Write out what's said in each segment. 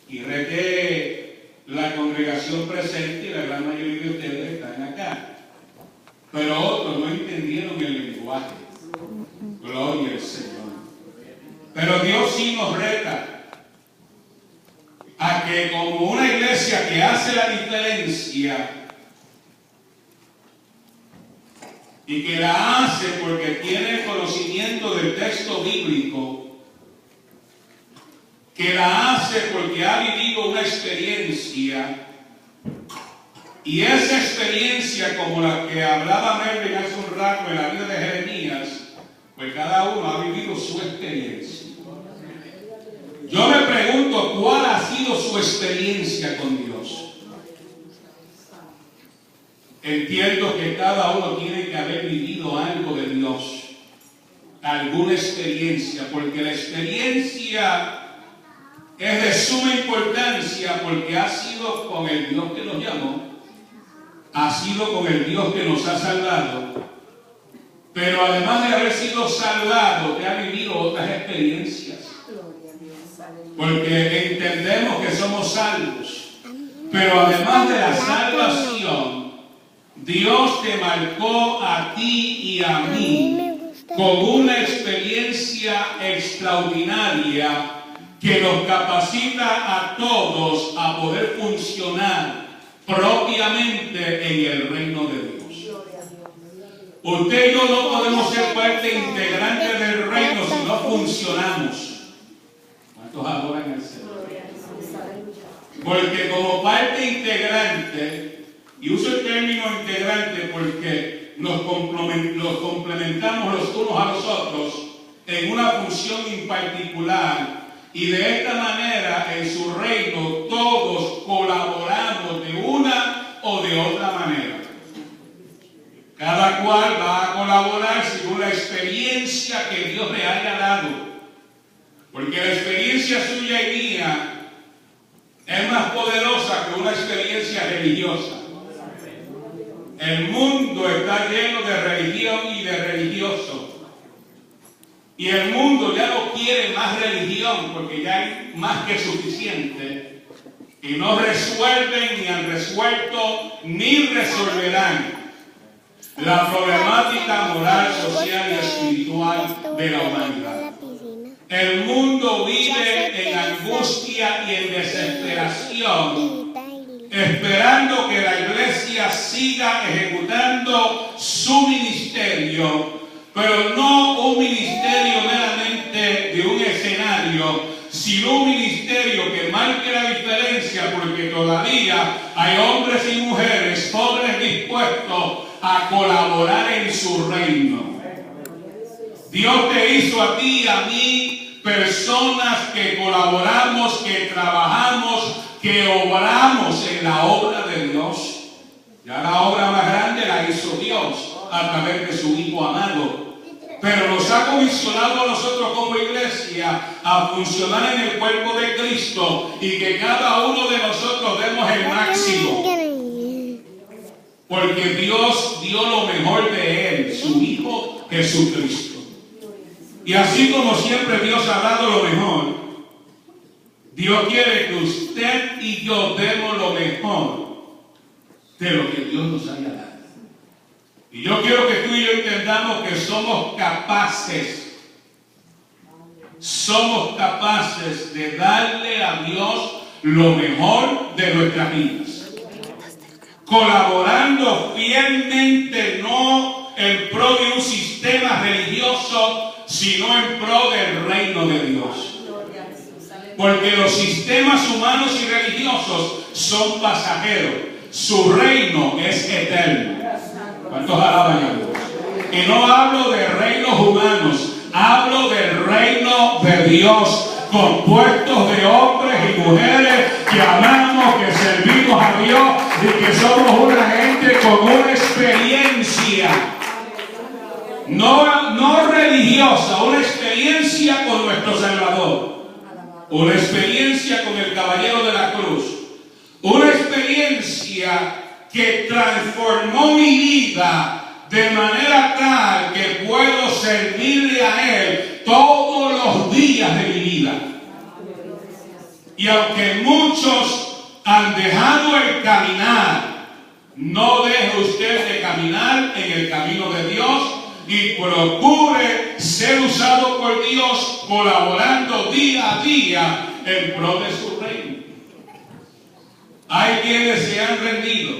Y ve que la congregación presente y la gran mayoría de ustedes están acá. Pero otros no entendieron el lenguaje. Gloria al Señor. Pero Dios sí nos reta a que como una iglesia que hace la diferencia y que la hace porque tiene conocimiento del texto bíblico, que la hace porque ha vivido una experiencia, y esa experiencia, como la que hablaba Melvin hace un rato en la vida de Jeremías, pues cada uno ha vivido su experiencia. Yo me pregunto, ¿cuál ha sido su experiencia con Dios? Entiendo que cada uno tiene que haber vivido algo de Dios, alguna experiencia, porque la experiencia es de suma importancia, porque ha sido con el Dios que nos llamó, ha sido con el Dios que nos ha salvado, pero además de haber sido salvado, te ha vivido otras experiencias, porque entendemos que somos salvos, pero además de la salvación, Dios te marcó a ti y a mí con una experiencia extraordinaria que nos capacita a todos a poder funcionar propiamente en el reino de Dios. Usted y yo no podemos ser parte integrante del reino si no funcionamos. ¿Cuántos adoran al Señor? Porque como parte integrante, y uso el término integrante porque nos complementamos los unos a los otros en una función en particular, y de esta manera en su reino todos colaboramos de una o de otra manera. Cada cual va a colaborar según la experiencia que Dios le haya dado, porque la experiencia suya y mía es más poderosa que una experiencia religiosa. El mundo está lleno de religión y de religiosos. Y el mundo ya no quiere más religión porque ya hay más que suficiente. Y no resuelven, ni han resuelto, ni resolverán la problemática moral, social y espiritual de la humanidad. El mundo vive en angustia y en desesperación, esperando que la iglesia siga ejecutando su ministerio, pero no un ministerio meramente de un escenario, sino un ministerio que marque la diferencia, porque todavía hay hombres y mujeres pobres dispuestos a colaborar en su reino. Dios te hizo a ti y a mí personas que colaboramos, que trabajamos, que obramos en la obra de Dios. Ya la obra más grande la hizo Dios a través de su Hijo amado. Pero nos ha comisionado a nosotros como iglesia a funcionar en el cuerpo de Cristo y que cada uno de nosotros demos el máximo. Porque Dios dio lo mejor de Él, su Hijo Jesucristo. Y así como siempre Dios ha dado lo mejor, Dios quiere que usted y yo demos lo mejor de lo que Dios nos haya dado. Y yo quiero que tú y yo entendamos que somos capaces de darle a Dios lo mejor de nuestras vidas, colaborando fielmente, no en pro de un sistema religioso, sino en pro del reino de Dios. Porque los sistemas humanos y religiosos son pasajeros, su reino es eterno. ¿Cuántos alaban a Dios? Y no hablo de reinos humanos, hablo del reino de Dios, compuestos de hombres y mujeres que amamos, que servimos a Dios y que somos una gente con una experiencia no religiosa, una experiencia con nuestro Salvador, una experiencia con el caballero de la cruz, una experiencia que transformó mi vida de manera tal que puedo servirle a Él todos los días de mi vida. Y aunque muchos han dejado el caminar, no deje usted de caminar en el camino de Dios y procure ser usado por Dios, colaborando día a día en pro de su reino. Hay quienes se han rendido,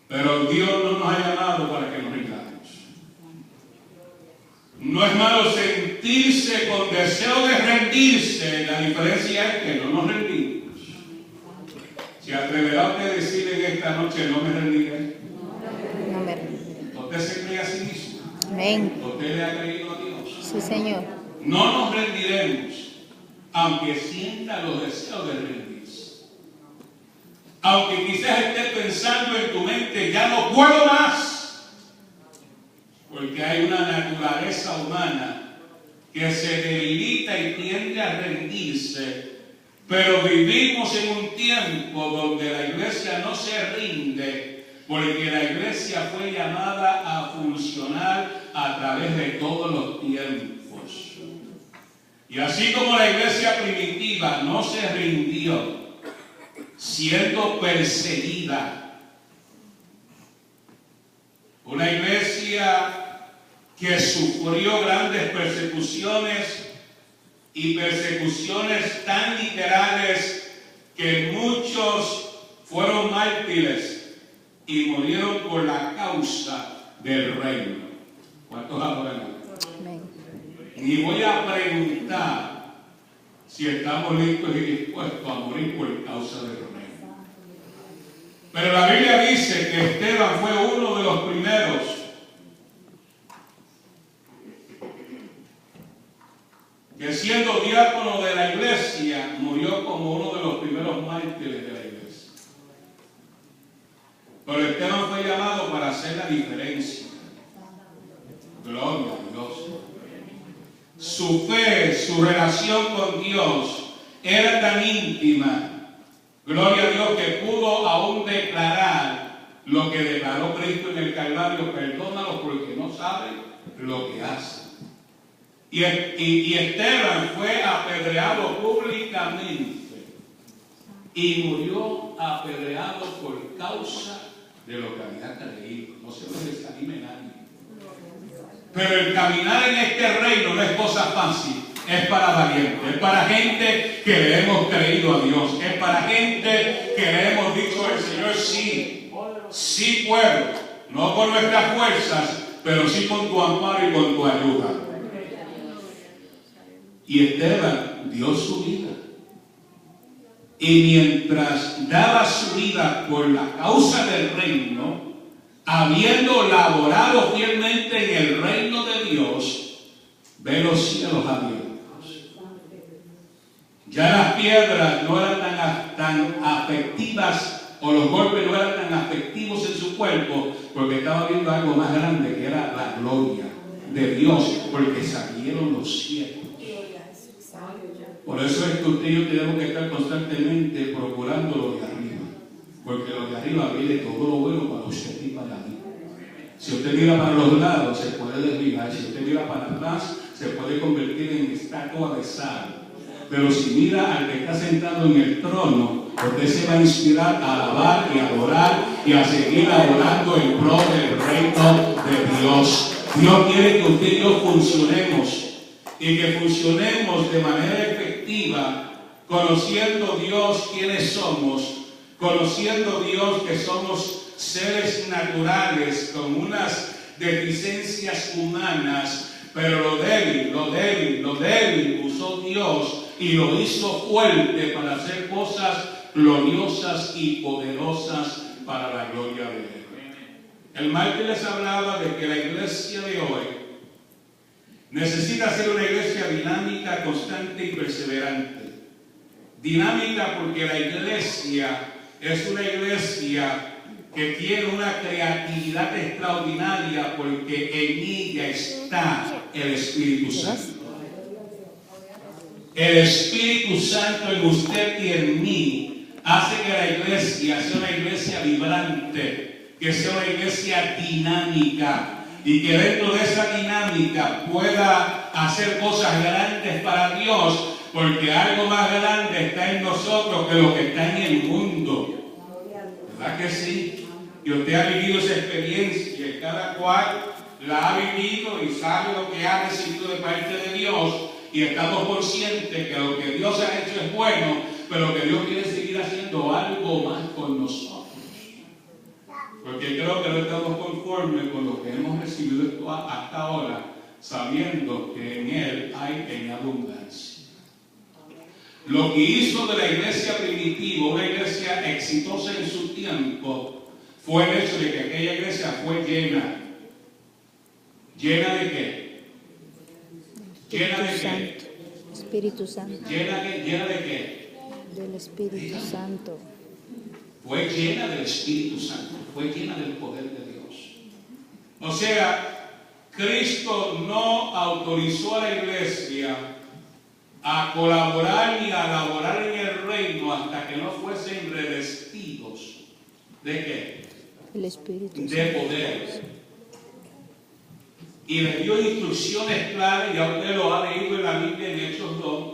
pero Dios no nos ha llamado para que nos rindamos. No es malo sentirse con deseo de rendirse, la diferencia es que no nos rendimos. ¿Se atreverá usted a decir en esta noche, no me rendiré? No me rendiré. ¿Usted se cree a sí mismo? Amén. ¿Usted le ha creído a Dios? Sí, Señor. No nos rendiremos, aunque sienta los deseos de rendirse. Aunque quizás esté pensando en tu mente, ya no puedo más. Porque hay una naturaleza humana que se debilita y tiende a rendirse. Pero vivimos en un tiempo donde la iglesia no se rinde, porque la iglesia fue llamada a funcionar a través de todos los tiempos. Y así como la iglesia primitiva no se rindió, siendo perseguida, una iglesia que sufrió grandes persecuciones y persecuciones tan literales que muchos fueron mártires y murieron por la causa del reino. ¿Cuántos adoran? Y voy a preguntar si estamos listos y dispuestos a morir por causa del reino. Pero la Biblia dice que Esteban fue uno de los primeros que, siendo diácono de la iglesia, murió como uno de los primeros mártires de la iglesia. Pero Esteban fue llamado para hacer la diferencia. Gloria a Dios. Su fe, su relación con Dios era tan íntima, gloria a Dios, que pudo aún declarar lo que declaró Cristo en el Calvario: perdónalos porque no saben lo que hacen. Y Esteban fue apedreado públicamente y murió apedreado por causa de lo que había creído. No se lo desanime nadie. Pero el caminar en este reino no es cosa fácil, es para valientes, es para gente que le hemos creído a Dios, es para gente que le hemos dicho al Señor: sí, sí puedo, no con nuestras fuerzas, pero sí con tu amparo y con tu ayuda. Y Esteban dio su vida. Y mientras daba su vida por la causa del reino, habiendo laborado fielmente en el reino de Dios, ve los cielos abiertos. Ya las piedras no eran tan afectivas, o los golpes no eran tan afectivos en su cuerpo, porque estaba viendo algo más grande, que era la gloria de Dios, porque salieron los cielos. Por eso es que usted y yo tenemos que estar constantemente procurando lo de arriba, porque lo de arriba viene todo lo bueno para usted y para mí. Si usted mira para los lados, se puede desviar. Si usted mira para atrás, se puede convertir en estatua de sal. Pero si mira al que está sentado en el trono, usted se va a inspirar a alabar y a adorar y a seguir adorando en pro del reino de Dios. Dios quiere que usted y yo funcionemos, y que funcionemos de manera efectiva, conociendo Dios quiénes somos, conociendo Dios que somos seres naturales con unas deficiencias humanas, pero lo débil usó Dios y lo hizo fuerte para hacer cosas gloriosas y poderosas para la gloria de Él. El martes les hablaba de que la iglesia de hoy necesita ser una iglesia dinámica, constante y perseverante. Dinámica porque la iglesia es una iglesia que tiene una creatividad extraordinaria, porque en ella está el Espíritu Santo. El Espíritu Santo en usted y en mí hace que la iglesia sea una iglesia vibrante, que sea una iglesia dinámica, y que dentro de esa dinámica pueda hacer cosas grandes para Dios, Porque algo más grande está en nosotros que lo que está en el mundo. ¿Verdad que sí? Y usted ha vivido esa experiencia y cada cual la ha vivido y sabe lo que ha recibido de parte de Dios. Y estamos conscientes que lo que Dios ha hecho es bueno, pero que Dios quiere seguir haciendo algo más con nosotros. Porque creo que no estamos conformes con lo que hemos recibido hasta ahora, sabiendo que en Él hay en abundancia. Lo que hizo de la iglesia primitiva una iglesia exitosa en su tiempo fue el hecho de que aquella iglesia fue llena. ¿Llena de qué? ¿Llena de qué? Espíritu Santo. ¿Llena de qué? Del Espíritu Santo. Fue llena del Espíritu Santo, fue llena del poder de Dios. O sea, Cristo no autorizó a la iglesia a colaborar ni a laborar en el reino hasta que no fuesen revestidos ¿de qué? El Espíritu de poder. Y les dio instrucciones claras, ya usted lo ha leído en la Biblia en Hechos 2.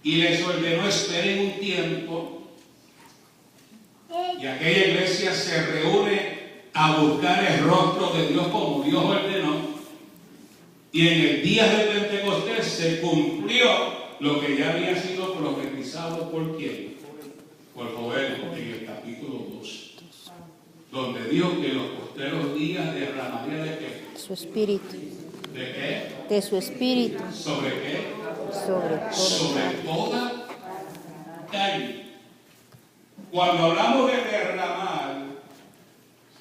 Y les ordenó esperen un tiempo. Y aquella iglesia se reúne a buscar el rostro de Dios como Dios ordenó. Y en el día de Pentecostés se cumplió lo que ya había sido profetizado por ¿quién? Por Joel en el capítulo 2. Donde dijo que en los postreros días derramaría de qué? Su Espíritu. ¿De qué? De su Espíritu. ¿Sobre qué? Sobre toda carne. Cuando hablamos de derramar,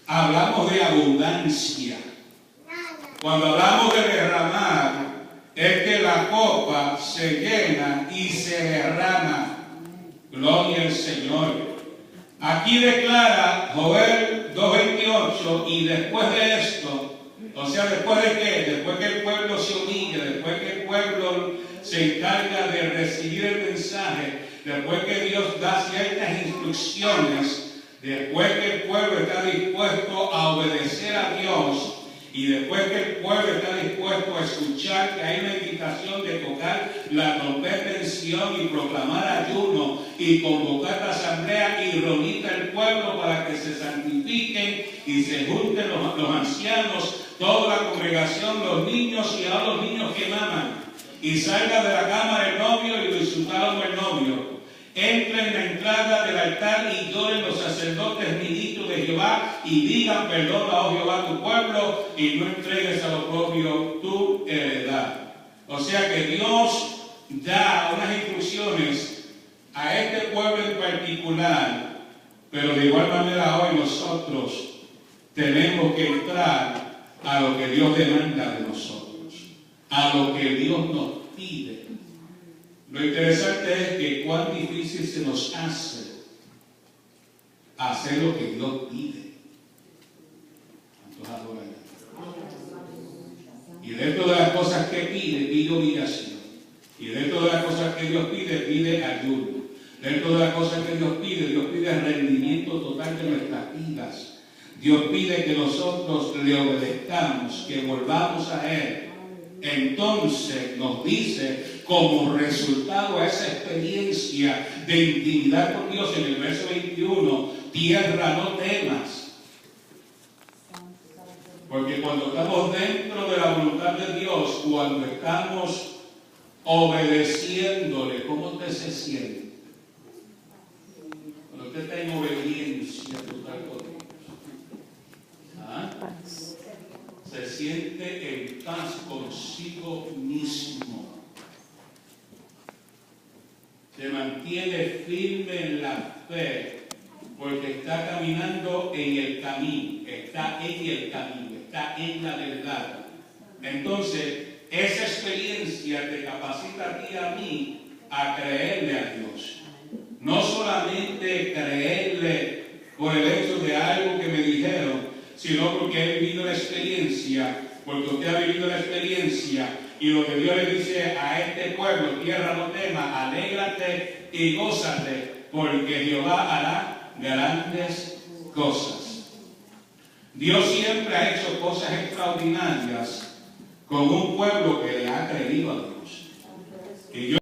hablamos de abundancia. Cuando hablamos de derramar, es que la copa se llena y se derrama. Gloria al Señor. Aquí declara Joel 2:28, y después de esto, o sea, ¿después de qué? Después que el pueblo se humilla, después que el pueblo se encarga de recibir el mensaje, después que Dios da ciertas instrucciones, después que el pueblo está dispuesto a obedecer a Dios, y después que el pueblo está dispuesto a escuchar que hay una invitación de tocar la trompeta en Sion y proclamar ayuno y convocar la asamblea y reunir al pueblo para que se santifiquen y se junten los ancianos, toda la congregación, los niños y ahora los niños que maman, y salga de la cámara el novio y lo insultaron el novio. Entra en la entrada del altar y lloren los sacerdotes ministros de Jehová y digan perdona, oh Jehová, tu pueblo, y no entregues a lo propio tu heredad. O sea que Dios da unas instrucciones a este pueblo en particular, pero de igual manera hoy nosotros tenemos que entrar a lo que Dios demanda de nosotros, a lo que Dios nos pide. Lo interesante es que cuán difícil se nos hace hacer lo que Dios pide. ¿Cuántos adoran? Y dentro de las cosas que pide humillación. Y dentro de las cosas que Dios pide ayuno. Dentro de las cosas que Dios pide rendimiento total de nuestras vidas. Dios pide que nosotros le obedezcamos, que volvamos a Él. Entonces nos dice, como resultado a esa experiencia de intimidad con Dios, en el verso 21, tierra no temas. Porque cuando estamos dentro de la voluntad de Dios, cuando estamos obedeciéndole, ¿cómo usted se siente? Cuando usted está en obediencia total con Dios. ¿Ah? Se siente en paz consigo mismo. Se mantiene firme en la fe, porque está caminando en el camino, está en la verdad. Entonces, esa experiencia te capacita a ti y a mí a creerle a Dios. No solamente creerle por el hecho de algo que me dijeron, sino porque he vivido la experiencia, porque usted ha vivido la experiencia, y lo que Dios le dice a este pueblo, tierra no temas, alégrate y gózate, porque Jehová hará grandes cosas. Dios siempre ha hecho cosas extraordinarias con un pueblo que le ha creído a Dios. Y yo